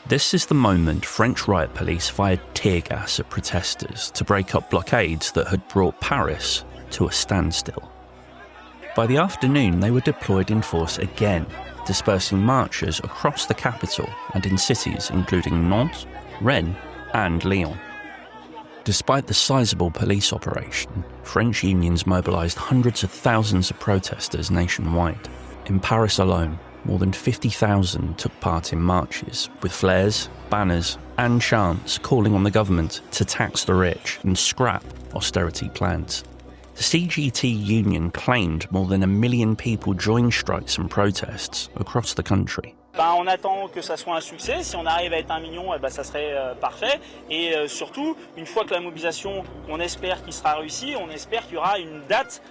This is the moment French riot police fired tear gas at protesters to break up blockades that had brought Paris to a standstill. By the afternoon, they were deployed in force again, dispersing marchers across the capital and in cities including Nantes, Rennes and Lyon. Despite the sizable police operation, French unions mobilised hundreds of thousands of protesters nationwide. In Paris alone, more than 50,000 took part in marches, with flares, banners and chants calling on the government to tax the rich and scrap austerity plans. The CGT union claimed more than 1 million people joined strikes and protests across the country. On attend que ça soit un succès. Si on arrive à être 1 million, ça serait parfait. Et surtout, une fois que la mobilisation, on espère qu'il sera réussi, on espère qu'il y aura une date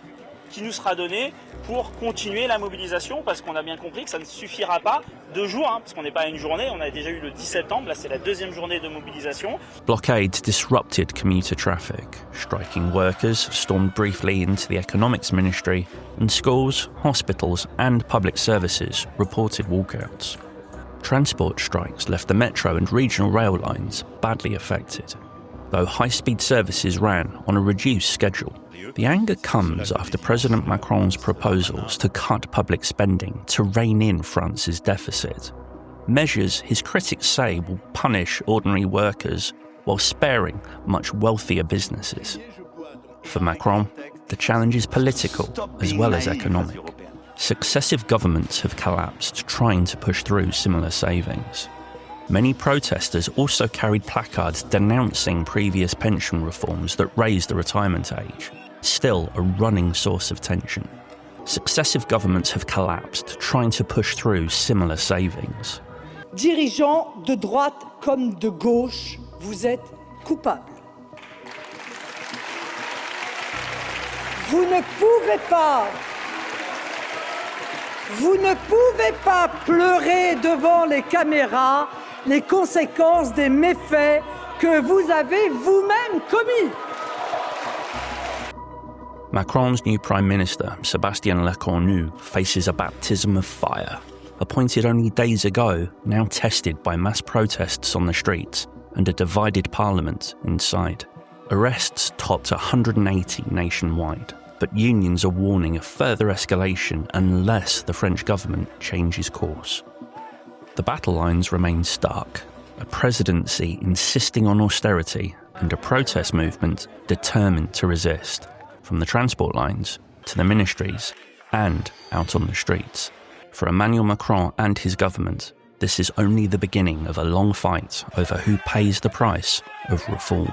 qui nous sera donnée pour continuer la mobilisation, parce qu'on a bien compris que ça ne suffira pas 2 jours, parce qu'on n'est pas à une journée, on a déjà eu le 10 septembre, là c'est la 2e journée de mobilisation. Blockades disrupted commuter traffic. Striking workers stormed briefly into the economics ministry, and schools, hospitals and public services reported walkouts. Transport strikes left the metro and regional rail lines badly affected, though high-speed services ran on a reduced schedule. The anger comes after President Macron's proposals to cut public spending to rein in France's deficit. Measures his critics say will punish ordinary workers while sparing much wealthier businesses. For Macron, the challenge is political as well as economic. Successive governments have collapsed trying to push through similar savings. Many protesters also carried placards denouncing previous pension reforms that raised the retirement age, still a running source of tension. Successive governments have collapsed trying to push through similar savings. Dirigeants de droite comme de gauche, vous êtes coupables. Vous ne pouvez pas pleurer devant les caméras les conséquences des méfaits que vous avez vous-même commis. Macron's new Prime Minister, Sébastien Lecornu, faces a baptism of fire. Appointed only days ago, now tested by mass protests on the streets and a divided parliament inside. Arrests topped 180 nationwide, but unions are warning of further escalation unless the French government changes course. The battle lines remain stark, a presidency insisting on austerity and a protest movement determined to resist, from the transport lines to the ministries and out on the streets. For Emmanuel Macron and his government, this is only the beginning of a long fight over who pays the price of reform.